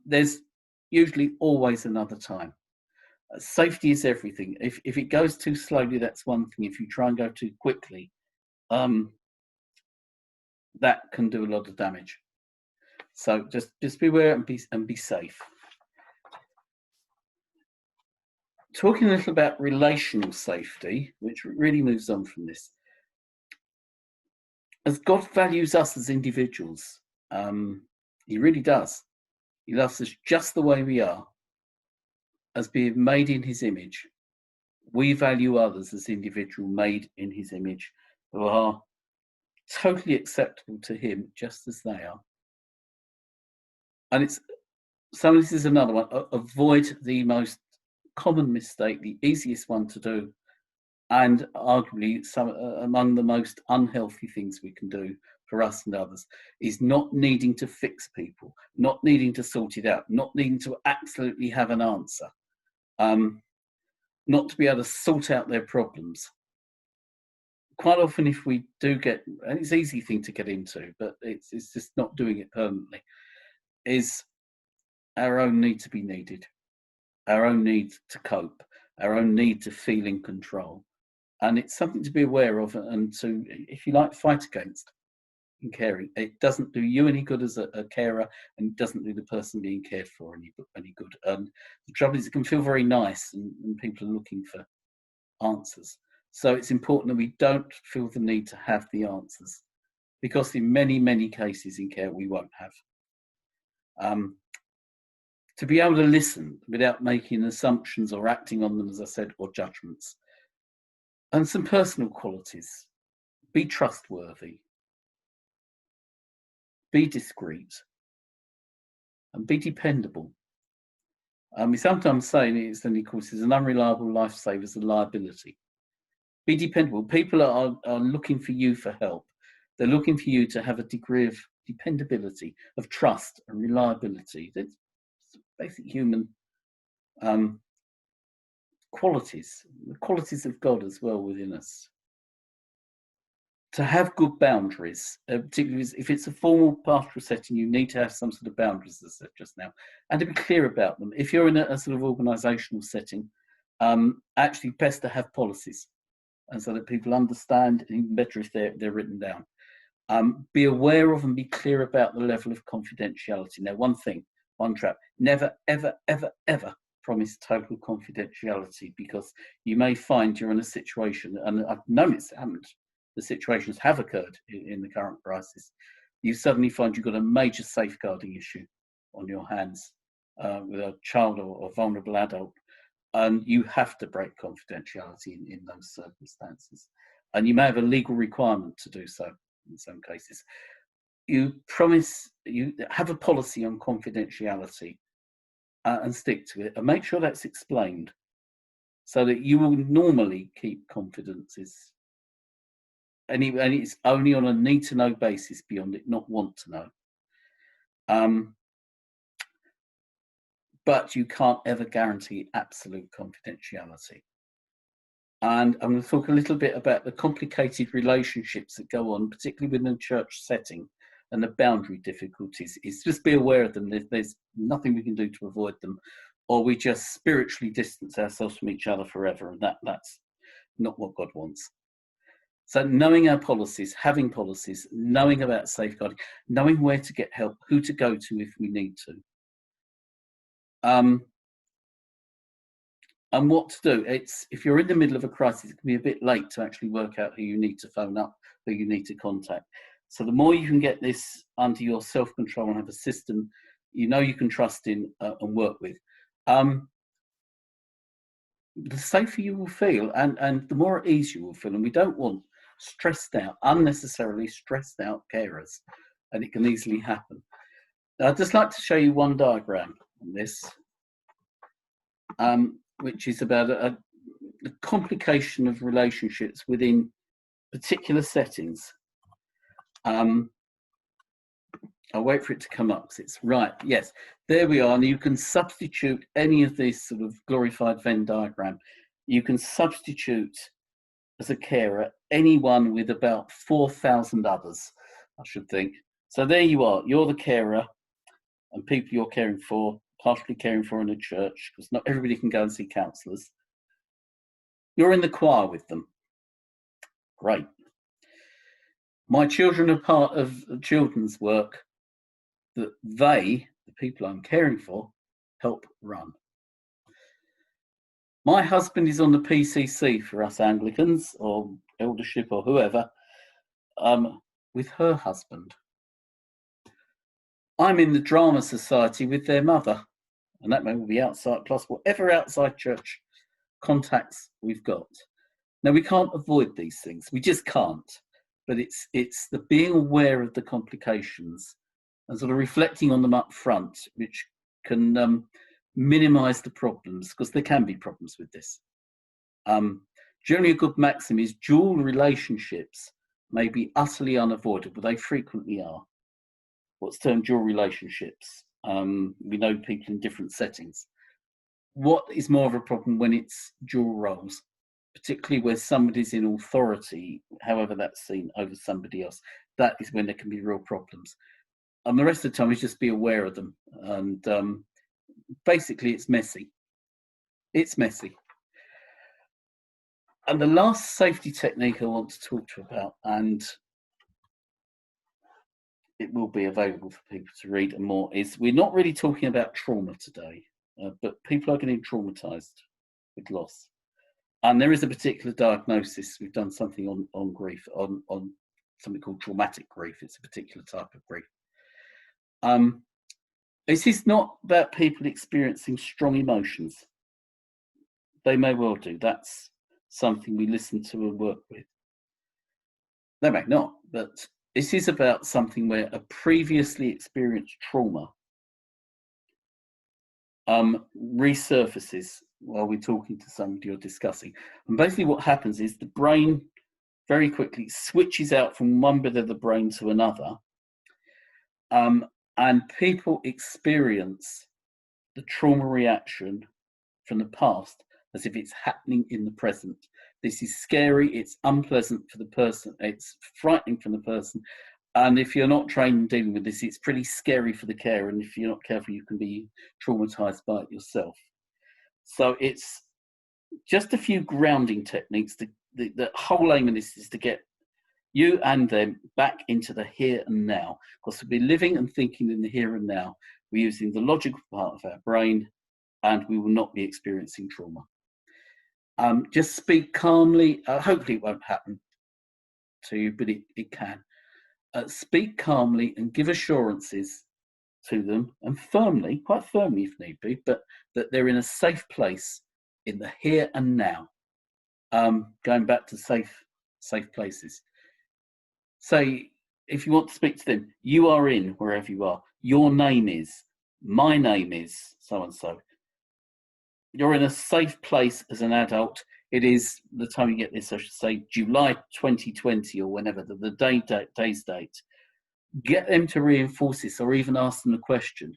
There's usually always another time. Safety is everything. If it goes too slowly, that's one thing. If you try and go too quickly, that can do a lot of damage. So just be aware and be safe. Talking a little about relational safety, which really moves on from this. As God values us as individuals, he really does. He loves us just the way we are, as being made in his image. We value others as individual made in his image, who are totally acceptable to him just as they are. And this is another one. Avoid the most common mistake, the easiest one to do, and arguably among the most unhealthy things we can do for us and others, is not needing to fix people, not needing to sort it out, not needing to absolutely have an answer, not to be able to sort out their problems. Quite often, if we do get, and it's an easy thing to get into, but it's just not doing it permanently, is our own need to be needed, our own need to cope, our own need to feel in control. And it's something to be aware of and to, if you like, fight against in caring. It doesn't do you any good as a carer, and it doesn't do the person being cared for any good. And the trouble is, it can feel very nice, and people are looking for answers. So it's important that we don't feel the need to have the answers, because in many, many cases in care, we won't have. To be able to listen without making assumptions or acting on them, as I said, or judgments. And some personal qualities. Be trustworthy. Be discreet. And be dependable. We sometimes say it's an unreliable lifesaver is a liability. Be dependable. People are looking for you for help. They're looking for you to have a degree of dependability, of trust and reliability. That's basic human qualities, the qualities of God as well within us. To have good boundaries, particularly if it's a formal pastoral setting, you need to have some sort of boundaries, as I said just now, and to be clear about them. If you're in a sort of organisational setting, actually best to have policies, and so that people understand, even better if they're written down. Be aware of and be clear about the level of confidentiality. Now, one trap, never, ever, ever, ever promise total confidentiality, because you may find you're in a situation, and I've known it's happened, the situations have occurred in the current crisis, you suddenly find you've got a major safeguarding issue on your hands with a child or a vulnerable adult, and you have to break confidentiality in those circumstances. And you may have a legal requirement to do so in some cases. You promise, you have a policy on confidentiality and stick to it, and make sure that's explained so that you will normally keep confidences. And it's only on a need to know basis beyond it, not want to know. But you can't ever guarantee absolute confidentiality. And I'm going to talk a little bit about the complicated relationships that go on, particularly within a church setting, and the boundary difficulties. Is just be aware of them. There's nothing we can do to avoid them, or we just spiritually distance ourselves from each other forever, and that's not what God wants. So knowing our policies, having policies, knowing about safeguarding, knowing where to get help, who to go to if we need to. and what to do. It's, if you're in the middle of a crisis, it can be a bit late to actually work out who you need to phone up, who you need to contact. So the more you can get this under your self-control and have a system you know you can trust in and work with, the safer you will feel, and the more at ease you will feel. And we don't want stressed out, unnecessarily stressed out carers, and it can easily happen. I'd just like to show you one diagram on this, which is about the complication of relationships within particular settings. I'll wait for it to come up because it's right. Yes, there we are. And you can substitute any of this sort of glorified Venn diagram. You can substitute as a carer anyone with about 4,000 others, I should think. So there you are. You're the carer, and people you're caring for, partially caring for in a church, because not everybody can go and see counsellors. You're in the choir with them. Great. My children are part of children's work that they, the people I'm caring for, help run. My husband is on the PCC for us Anglicans or eldership or whoever, with her husband. I'm in the drama society with their mother, and that may well be outside, plus whatever outside church contacts we've got. Now, we can't avoid these things, we just can't, but it's the being aware of the complications and sort of reflecting on them up front, which can minimize the problems, because there can be problems with this. Generally, a good maxim is dual relationships may be utterly unavoidable. They frequently are. What's termed dual relationships? We know people in different settings. What is more of a problem when it's dual roles, particularly where somebody's in authority, however that's seen, over somebody else? That is when there can be real problems. And the rest of the time is just be aware of them. And basically, it's messy. It's messy. And the last safety technique I want to talk to you about, and it will be available for people to read and more, is we're not really talking about trauma today, but people are getting traumatized with loss. And there is a particular diagnosis. We've done something on grief, on something called traumatic grief. It's a particular type of grief. This is not about people experiencing strong emotions. They may well do. That's something we listen to and work with. They may not, but this is about something where a previously experienced trauma resurfaces while we're talking to somebody or discussing. And basically what happens is the brain very quickly switches out from one bit of the brain to another. And people experience the trauma reaction from the past as if it's happening in the present. This is scary, it's unpleasant for the person, it's frightening for the person. And if you're not trained in dealing with this, it's pretty scary for the carer. And if you're not careful, you can be traumatized by it yourself. So it's just a few grounding techniques. The whole aim of this is to get you and them back into the here and now, because we'll be living and thinking in the here and now. We're using the logical part of our brain, and we will not be experiencing trauma. Just speak calmly. Hopefully it won't happen to you, but it can. Speak calmly and give assurances to them, and firmly, quite firmly if need be, but that they're in a safe place in the here and now. Going back to safe places. Say, if you want to speak to them, you are in wherever you are. Your name is, my name is so-and-so. You're in a safe place as an adult. It is, the time you get this, I should say, July 2020 or whenever, the day's date. Get them to reinforce this, or even ask them the question.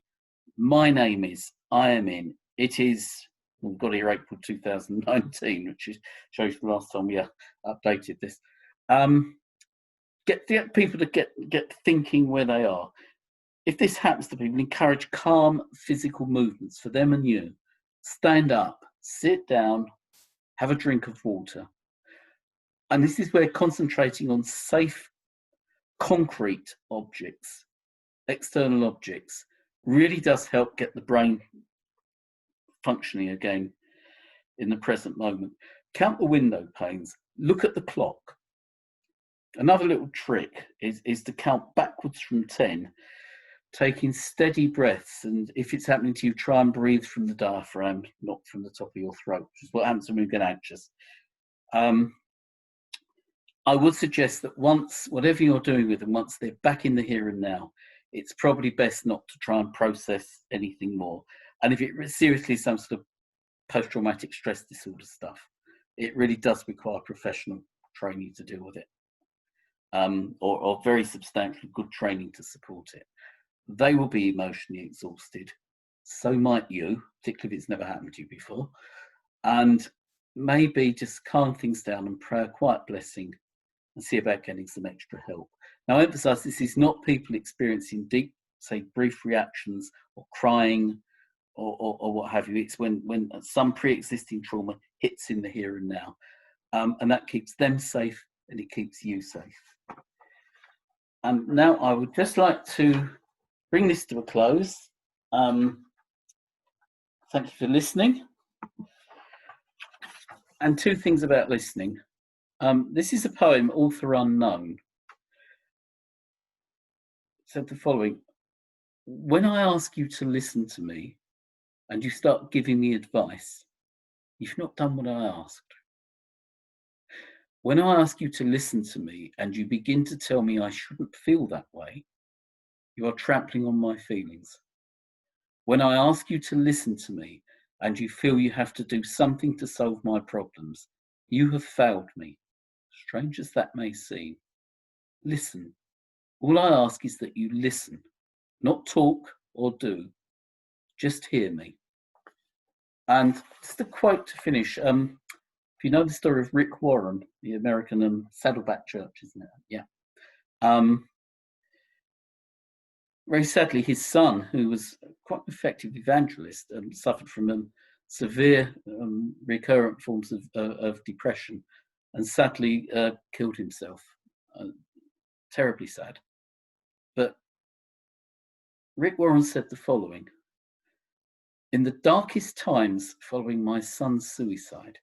My name is, I am in, it is, we've got here April 2019, which shows the last time we updated this. Get people to get thinking where they are. If this happens to people, encourage calm physical movements for them and you. Stand up, sit down, have a drink of water. And this is where concentrating on safe, concrete objects, external objects, really does help get the brain functioning again. in the present moment. Count the window panes, look at the clock. Another little trick is to count backwards from 10, taking steady breaths. And if it's happening to you, try and breathe from the diaphragm, not from the top of your throat, which is what happens when we get anxious. I would suggest that once, whatever you're doing with them, once they're back in the here and now, it's probably best not to try and process anything more. And if it seriously is some sort of post-traumatic stress disorder stuff, it really does require professional training to deal with it, or very substantial good training to support it. They will be emotionally exhausted. So might you, particularly if it's never happened to you before. And maybe just calm things down and pray a quiet blessing and see about getting some extra help. Now, I emphasize this is not people experiencing deep, say, brief reactions or crying or what have you. It's when some pre-existing trauma hits in the here and now. And that keeps them safe and it keeps you safe. And now I would just like to bring this to a close. Thank you for listening. And two things about listening. This is a poem, author unknown. It said the following: when I ask you to listen to me and you start giving me advice, you've not done what I asked. When I ask you to listen to me and you begin to tell me I shouldn't feel that way, you are trampling on my feelings. When I ask you to listen to me and you feel you have to do something to solve my problems, you have failed me. Strange as that may seem. Listen. All I ask is that you listen, not talk or do. Just hear me. And just a quote to finish. If you know the story of Rick Warren, the American Saddleback Church, isn't it? Yeah. Very sadly, his son, who was quite an effective evangelist, suffered from severe recurrent forms of depression and sadly killed himself. Terribly sad. But Rick Warren said the following: in the darkest times following my son's suicide,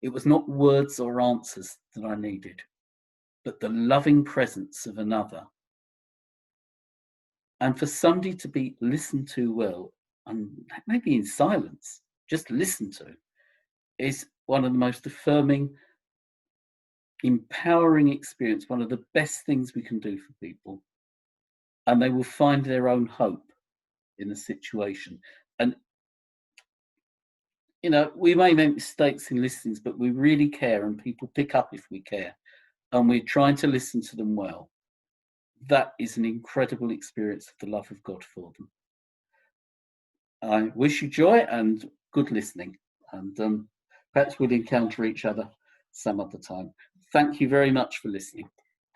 it was not words or answers that I needed, but the loving presence of another. And for somebody to be listened to well, and maybe in silence, just listened to, is one of the most affirming, empowering experience, one of the best things we can do for people. And they will find their own hope in the situation. And, you know, we may make mistakes in listenings, but we really care and people pick up if we care. And we're trying to listen to them well. That is an incredible experience of the love of God for them. I wish you joy and good listening, and perhaps we'll encounter each other some other time. Thank you very much for listening.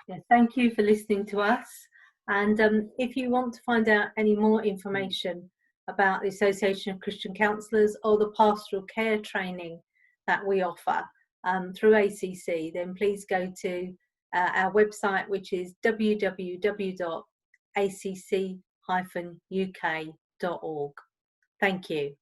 Yeah, thank you for listening to us. And if you want to find out any more information about the Association of Christian Counsellors or the pastoral care training that we offer through ACC, then please go to our website, which is www.acc-uk.org. Thank you.